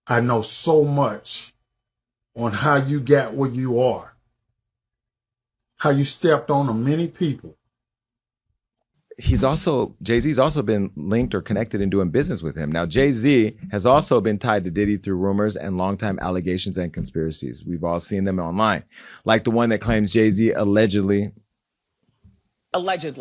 I know so much on how you got where you are, how you stepped on many people. Jay-Z's also been linked or connected in doing business with him. Now, Jay-Z has also been tied to Diddy through rumors and longtime allegations and conspiracies. We've all seen them online, like the one that claims Jay-Z allegedly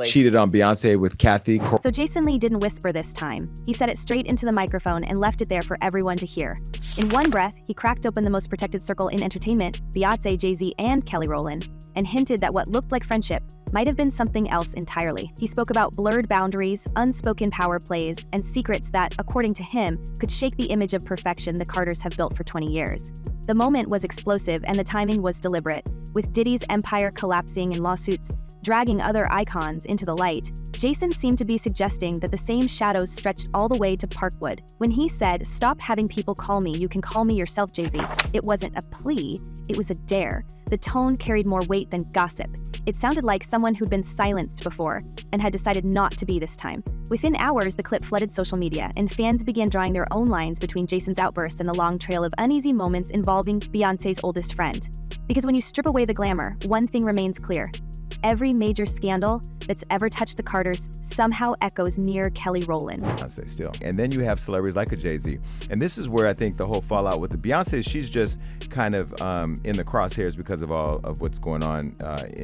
cheated on Beyonce with Kathy. So Jason Lee didn't whisper this time. He said it straight into the microphone and left it there for everyone to hear. In one breath, he cracked open the most protected circle in entertainment, Beyoncé, Jay-Z, and Kelly Rowland, and hinted that what looked like friendship might have been something else entirely. He spoke about blurred boundaries, unspoken power plays, and secrets that, according to him, could shake the image of perfection the Carters have built for 20 years. The moment was explosive and the timing was deliberate. With Diddy's empire collapsing and lawsuits dragging other icons into the light, Jason seemed to be suggesting that the same shadows stretched all the way to Parkwood. When he said, "Stop having people call me, you can call me yourself, Jay-Z," it wasn't a plea, it was a dare. The tone carried more weight than gossip. It sounded like someone who'd been silenced before and had decided not to be this time. Within hours, the clip flooded social media, and fans began drawing their own lines between Jason's outbursts and the long trail of uneasy moments involving Beyoncé's oldest friend. Because when you strip away the glamour, one thing remains clear. Every major scandal that's ever touched the Carters somehow echoes near Kelly Rowland. Beyonce still. And then you have celebrities like a Jay-Z. And this is where I think the whole fallout with the Beyonce, she's just kind of in the crosshairs because of all of what's going on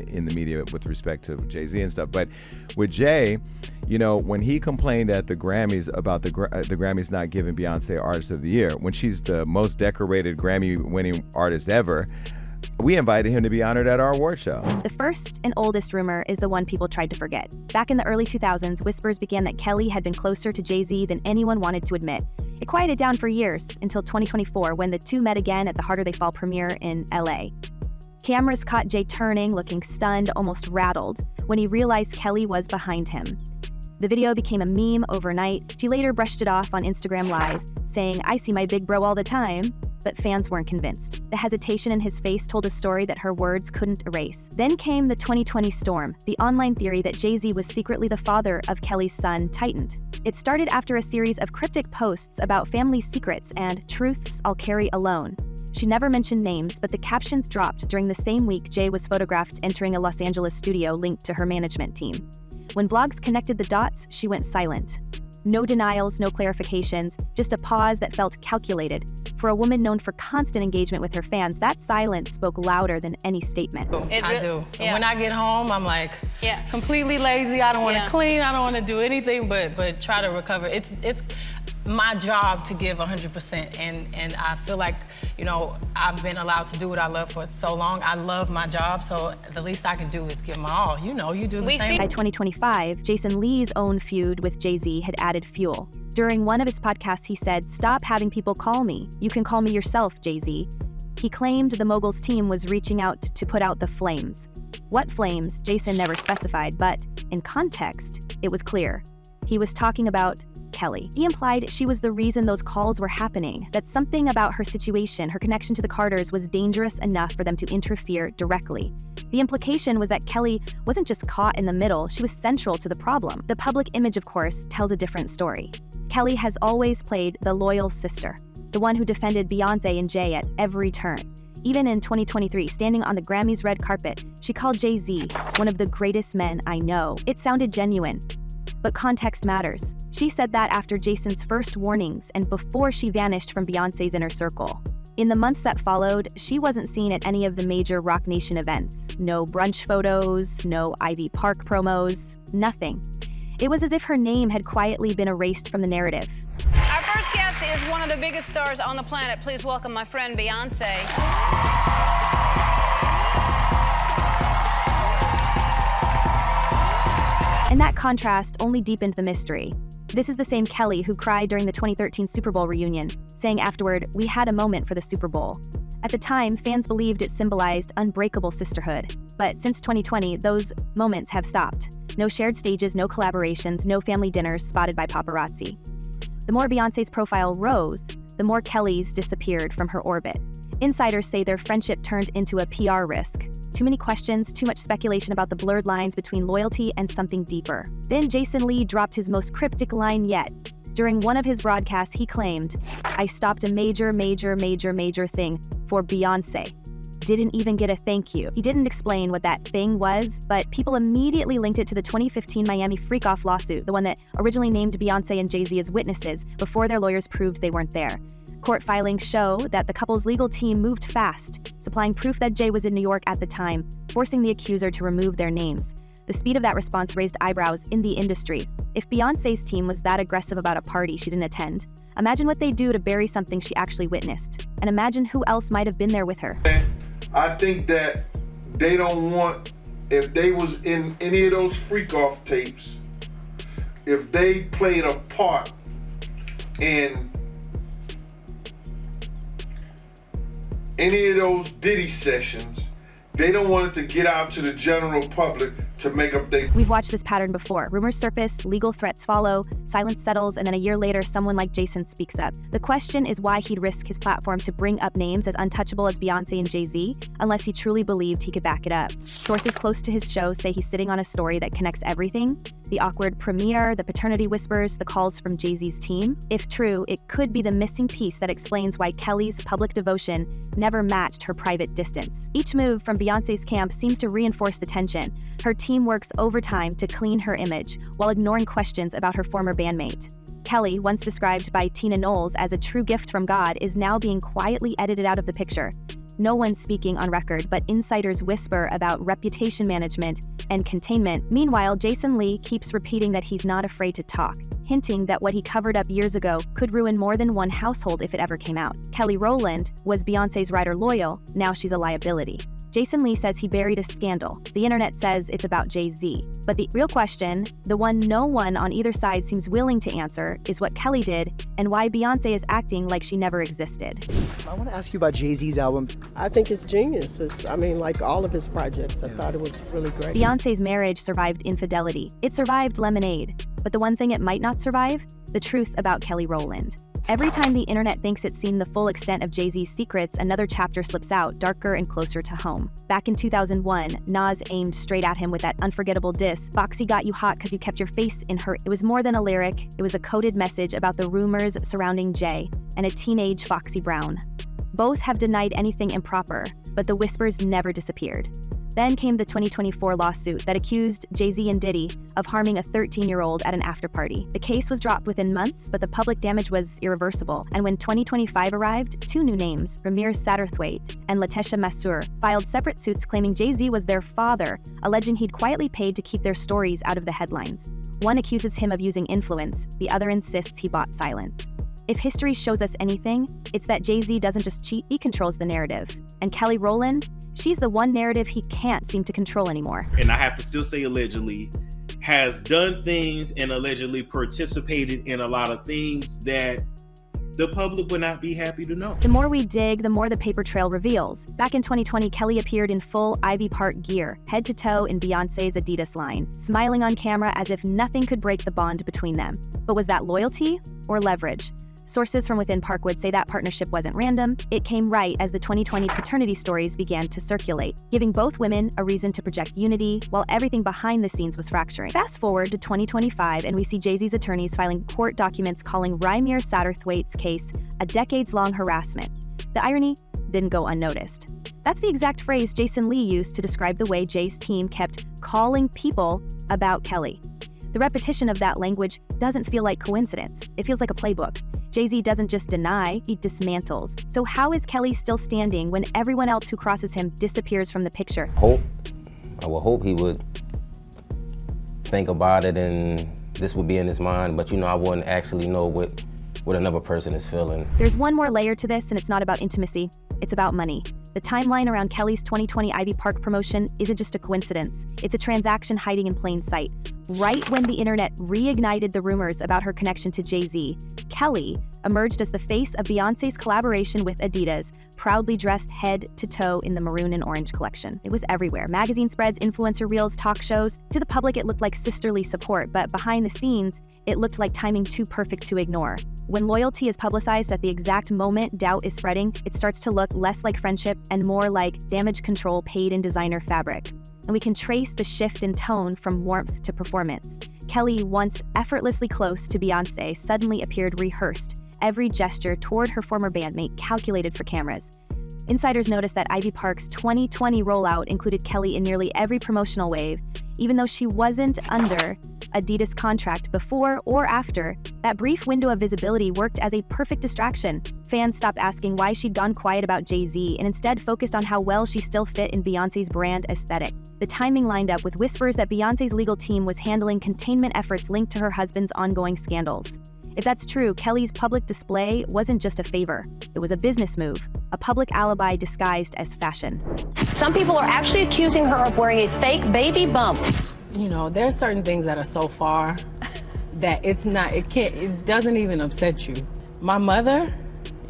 in the media with respect to Jay-Z and stuff. But with Jay, you know, when he complained at the Grammys about the Grammys not giving Beyonce Artist of the Year, when she's the most decorated Grammy-winning artist ever, we invited him to be honored at our award show. The first and oldest rumor is the one people tried to forget. Back in the early 2000s, whispers began that Kelly had been closer to Jay-Z than anyone wanted to admit. It quieted down for years, until 2024, when the two met again at the Harder They Fall premiere in LA. Cameras caught Jay turning, looking stunned, almost rattled, when he realized Kelly was behind him. The video became a meme overnight. She later brushed it off on Instagram Live, saying, "I see my big bro all the time." But fans weren't convinced. The hesitation in his face told a story that her words couldn't erase. Then came the 2020 storm. The online theory that Jay-Z was secretly the father of Kelly's son tightened. It started after a series of cryptic posts about family secrets and truths I'll carry alone. She never mentioned names, but the captions dropped during the same week Jay was photographed entering a Los Angeles studio linked to her management team. When blogs connected the dots, she went silent. No denials, no clarifications, just a pause that felt calculated. For a woman known for constant engagement with her fans, that silence spoke louder than any statement. I do. Yeah. When I get home, I'm like completely lazy. I don't want to clean. I don't want to do anything but try to recover. It's my job to give 100%, and I feel like, you know, I've been allowed to do what I love for so long. I love my job, so the least I can do is give my all. You know, you do the same. By 2025, Jason Lee's own feud with Jay-Z had added fuel. During one of his podcasts, he said, "Stop having people call me. You can call me yourself, Jay-Z." He claimed the mogul's team was reaching out to put out the flames. What flames, Jason never specified, but in context, it was clear. He was talking about Kelly. He implied she was the reason those calls were happening, that something about her situation, her connection to the Carters, was dangerous enough for them to interfere directly. The implication was that Kelly wasn't just caught in the middle, she was central to the problem. The public image, of course, tells a different story. Kelly has always played the loyal sister, the one who defended Beyoncé and Jay at every turn. Even in 2023, standing on the Grammys red carpet, she called Jay-Z one of the greatest men I know. It sounded genuine. But context matters. She said that after Jason's first warnings and before she vanished from Beyoncé's inner circle. In the months that followed, she wasn't seen at any of the major Roc Nation events. No brunch photos, no Ivy Park promos, nothing. It was as if her name had quietly been erased from the narrative. Our first guest is one of the biggest stars on the planet. Please welcome my friend Beyoncé. And that contrast only deepened the mystery. This is the same Kelly who cried during the 2013 Super Bowl reunion, saying afterward, "We had a moment for the Super Bowl." At the time, fans believed it symbolized unbreakable sisterhood. But since 2020, those moments have stopped. No shared stages, no collaborations, no family dinners spotted by paparazzi. The more Beyoncé's profile rose, the more Kelly's disappeared from her orbit. Insiders say their friendship turned into a PR risk. Too many questions, too much speculation about the blurred lines between loyalty and something deeper. Then Jason Lee dropped his most cryptic line yet. During one of his broadcasts, he claimed, "I stopped a major thing for Beyoncé. Didn't even get a thank you." He didn't explain what that thing was, but people immediately linked it to the 2015 Miami freak-off lawsuit, the one that originally named Beyoncé and Jay-Z as witnesses before their lawyers proved they weren't there. Court filings show that the couple's legal team moved fast, supplying proof that Jay was in New York at the time, forcing the accuser to remove their names. The speed of that response raised eyebrows in the industry. If Beyoncé's team was that aggressive about a party she didn't attend, imagine what they do to bury something she actually witnessed. And imagine who else might have been there with her. I think that they don't want, if they was in any of those freak-off tapes, if they played a part in any of those Diddy sessions, they don't want it to get out to the general public to make up their... We've watched this pattern before. Rumors surface, legal threats follow, silence settles, and then a year later, someone like Jason speaks up. The question is why he'd risk his platform to bring up names as untouchable as Beyoncé and Jay-Z, unless he truly believed he could back it up. Sources close to his show say he's sitting on a story that connects everything: the awkward premiere, the paternity whispers, the calls from Jay-Z's team. If true, it could be the missing piece that explains why Kelly's public devotion never matched her private distance. Each move from Beyoncé's camp seems to reinforce the tension. Her team works overtime to clean her image, while ignoring questions about her former bandmate. Kelly, once described by Tina Knowles as a true gift from God, is now being quietly edited out of the picture. No one's speaking on record, but insiders whisper about reputation management and containment. Meanwhile, Jason Lee keeps repeating that he's not afraid to talk, hinting that what he covered up years ago could ruin more than one household if it ever came out. Kelly Rowland was Beyoncé's rider loyal, now she's a liability. Jason Lee says he buried a scandal. The internet says it's about Jay-Z. But the real question, the one no one on either side seems willing to answer, is what Kelly did and why Beyoncé is acting like she never existed. I want to ask you about Jay-Z's album. I think it's genius. Like all of his projects, I thought it was really great. Beyoncé's marriage survived infidelity. It survived Lemonade. But the one thing it might not survive? The truth about Kelly Rowland. Every time the internet thinks it's seen the full extent of Jay-Z's secrets, another chapter slips out, darker and closer to home. Back in 2001, Nas aimed straight at him with that unforgettable diss, "Foxy got you hot cause you kept your face in her." It was more than a lyric, it was a coded message about the rumors surrounding Jay and a teenage Foxy Brown. Both have denied anything improper, but the whispers never disappeared. Then came the 2024 lawsuit that accused Jay-Z and Diddy of harming a 13-year-old at an after-party. The case was dropped within months, but the public damage was irreversible. And when 2025 arrived, two new names, Ramir Satterthwaite and Latesha Masur, filed separate suits claiming Jay-Z was their father, alleging he'd quietly paid to keep their stories out of the headlines. One accuses him of using influence, the other insists he bought silence. If history shows us anything, it's that Jay-Z doesn't just cheat, he controls the narrative. And Kelly Rowland, she's the one narrative he can't seem to control anymore. And I have to still say allegedly, has done things and allegedly participated in a lot of things that the public would not be happy to know. The more we dig, the more the paper trail reveals. Back in 2020, Kelly appeared in full Ivy Park gear, head to toe in Beyoncé's Adidas line, smiling on camera as if nothing could break the bond between them. But was that loyalty or leverage? Sources from within Parkwood say that partnership wasn't random. It came right as the 2020 paternity stories began to circulate, giving both women a reason to project unity while everything behind the scenes was fracturing. Fast forward to 2025 and we see Jay-Z's attorneys filing court documents calling Ramir Satterthwaite's case a decades-long harassment. The irony didn't go unnoticed. That's the exact phrase Jason Lee used to describe the way Jay's team kept calling people about Kelly. The repetition of that language doesn't feel like coincidence. It feels like a playbook. Jay-Z doesn't just deny, he dismantles. So how is Kelly still standing when everyone else who crosses him disappears from the picture? I would hope he would think about it and this would be in his mind, but I wouldn't actually know what another person is feeling. There's one more layer to this, and it's not about intimacy, it's about money. The timeline around Kelly's 2020 Ivy Park promotion isn't just a coincidence. It's a transaction hiding in plain sight. Right when the internet reignited the rumors about her connection to Jay-Z, Kelly emerged as the face of Beyoncé's collaboration with Adidas, proudly dressed head to toe in the maroon and orange collection. It was everywhere. Magazine spreads, influencer reels, talk shows. To the public, it looked like sisterly support, but behind the scenes, it looked like timing too perfect to ignore. When loyalty is publicized at the exact moment doubt is spreading, it starts to look less like friendship and more like damage control paid in designer fabric. And we can trace the shift in tone from warmth to performance. Kelly, once effortlessly close to Beyoncé, suddenly appeared rehearsed, every gesture toward her former bandmate calculated for cameras. Insiders noticed that Ivy Park's 2020 rollout included Kelly in nearly every promotional wave, even though she wasn't under Adidas contract before or after. That brief window of visibility worked as a perfect distraction. Fans stopped asking why she'd gone quiet about Jay-Z and instead focused on how well she still fit in Beyoncé's brand aesthetic. The timing lined up with whispers that Beyoncé's legal team was handling containment efforts linked to her husband's ongoing scandals. If that's true, Kelly's public display wasn't just a favor. It was a business move, a public alibi disguised as fashion. Some people are actually accusing her of wearing a fake baby bump. You know, there are certain things that are so far that it doesn't even upset you. My mother,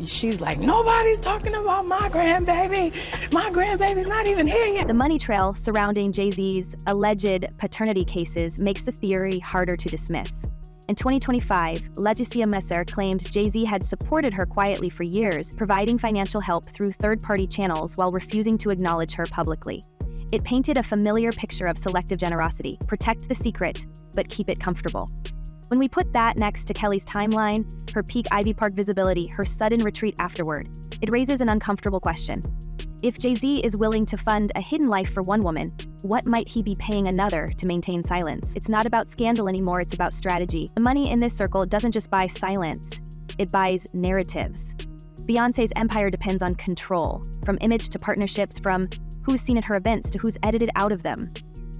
she's like, nobody's talking about my grandbaby. My grandbaby's not even here yet. The money trail surrounding Jay-Z's alleged paternity cases makes the theory harder to dismiss. In 2025, Legicia Messer claimed Jay-Z had supported her quietly for years, providing financial help through third-party channels while refusing to acknowledge her publicly. It painted a familiar picture of selective generosity: protect the secret, but keep it comfortable. When we put that next to Kelly's timeline, her peak Ivy Park visibility, her sudden retreat afterward, it raises an uncomfortable question. If Jay-Z is willing to fund a hidden life for one woman, what might he be paying another to maintain silence? It's not about scandal anymore, it's about strategy. The money in this circle doesn't just buy silence, it buys narratives. Beyoncé's empire depends on control, from image to partnerships, from who's seen at her events to who's edited out of them.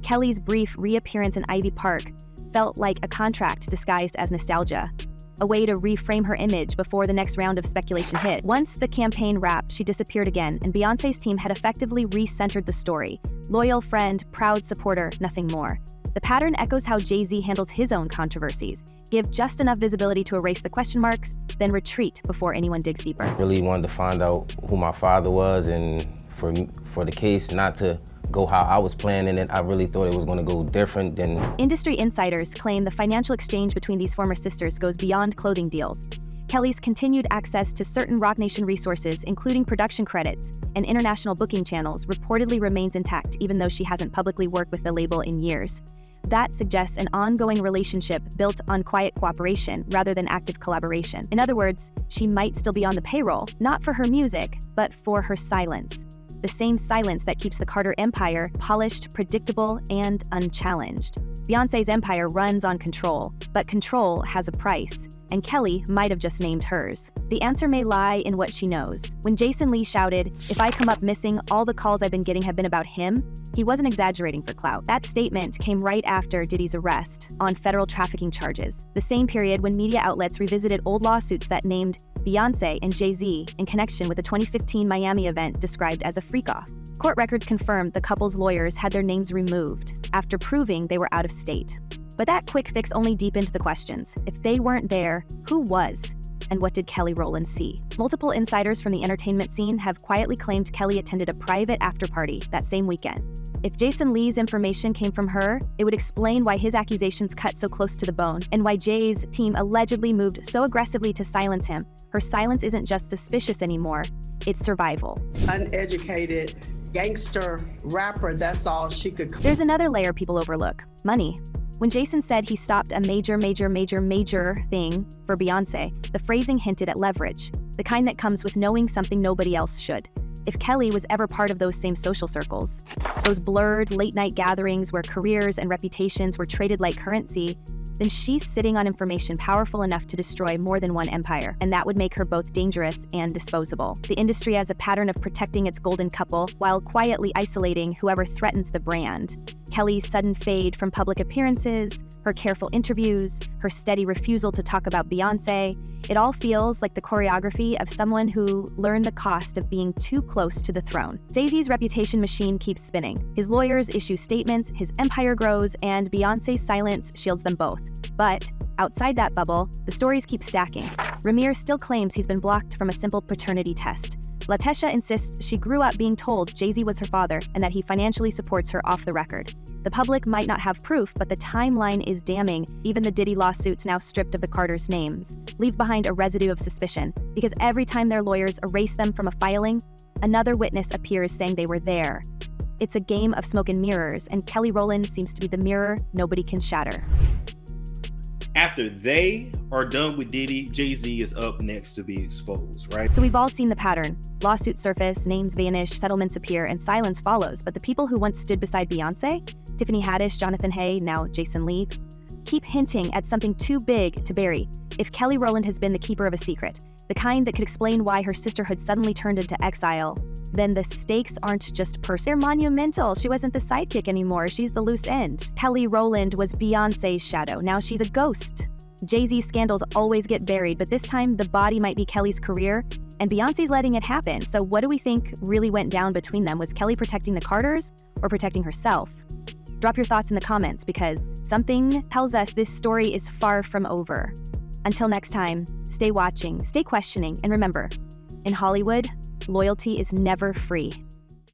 Kelly's brief reappearance in Ivy Park felt like a contract disguised as nostalgia, a way to reframe her image before the next round of speculation hit. Once the campaign wrapped, she disappeared again, and Beyoncé's team had effectively re-centered the story. Loyal friend, proud supporter, nothing more. The pattern echoes how Jay-Z handles his own controversies. Give just enough visibility to erase the question marks, then retreat before anyone digs deeper. Really wanted to find out who my father was, and for the case not to go how I was planning it, I really thought it was going to go different than... Industry insiders claim the financial exchange between these former sisters goes beyond clothing deals. Kelly's continued access to certain Roc Nation resources, including production credits and international booking channels, reportedly remains intact, even though she hasn't publicly worked with the label in years. That suggests an ongoing relationship built on quiet cooperation rather than active collaboration. In other words, she might still be on the payroll, not for her music, but for her silence. The same silence that keeps the Carter empire polished, predictable, and unchallenged. Beyoncé's empire runs on control, but control has a price, and Kelly might have just named hers. The answer may lie in what she knows. When Jason Lee shouted, "If I come up missing, all the calls I've been getting have been about him," he wasn't exaggerating for clout. That statement came right after Diddy's arrest on federal trafficking charges, the same period when media outlets revisited old lawsuits that named Beyoncé and Jay-Z in connection with the 2015 Miami event described as a freak-off. Court records confirmed the couple's lawyers had their names removed after proving they were out of state. But that quick fix only deepened the questions. If they weren't there, who was? And what did Kelly Rowland see? Multiple insiders from the entertainment scene have quietly claimed Kelly attended a private after-party that same weekend. If Jason Lee's information came from her, it would explain why his accusations cut so close to the bone, and why Jay's team allegedly moved so aggressively to silence him. Her silence isn't just suspicious anymore, it's survival. Uneducated gangster rapper, that's all she could. There's another layer people overlook: money. When Jason said he stopped a major thing for Beyoncé, the phrasing hinted at leverage, the kind that comes with knowing something nobody else should. If Kelly was ever part of those same social circles, those blurred late-night gatherings where careers and reputations were traded like currency, then she's sitting on information powerful enough to destroy more than one empire, and that would make her both dangerous and disposable. The industry has a pattern of protecting its golden couple while quietly isolating whoever threatens the brand. Kelly's sudden fade from public appearances, her careful interviews, her steady refusal to talk about Beyoncé, it all feels like the choreography of someone who learned the cost of being too close to the throne. Jay-Z's reputation machine keeps spinning. His lawyers issue statements, his empire grows, and Beyoncé's silence shields them both. But outside that bubble, the stories keep stacking. Ramir still claims he's been blocked from a simple paternity test. LaTesha insists she grew up being told Jay-Z was her father and that he financially supports her off the record. The public might not have proof, but the timeline is damning. Even the Diddy lawsuits, now stripped of the Carters' names, leave behind a residue of suspicion, because every time their lawyers erase them from a filing, another witness appears saying they were there. It's a game of smoke and mirrors, and Kelly Rowland seems to be the mirror nobody can shatter. After they are done with Diddy, Jay-Z is up next to be exposed, right? So we've all seen the pattern. Lawsuits surface, names vanish, settlements appear, and silence follows. But the people who once stood beside Beyonce, Tiffany Haddish, Jonathan Hay, now Jason Lee, keep hinting at something too big to bury. If Kelly Rowland has been the keeper of a secret, the kind that could explain why her sisterhood suddenly turned into exile, then the stakes aren't just personal, they're monumental. She wasn't the sidekick anymore, she's the loose end. Kelly Rowland was Beyonce's shadow, now she's a ghost. Jay-Z's scandals always get buried, but this time the body might be Kelly's career, and Beyonce's letting it happen. So what do we think really went down between them? Was Kelly protecting the Carters or protecting herself? Drop your thoughts in the comments, because something tells us this story is far from over. Until next time, stay watching, stay questioning, and remember, in Hollywood, loyalty is never free.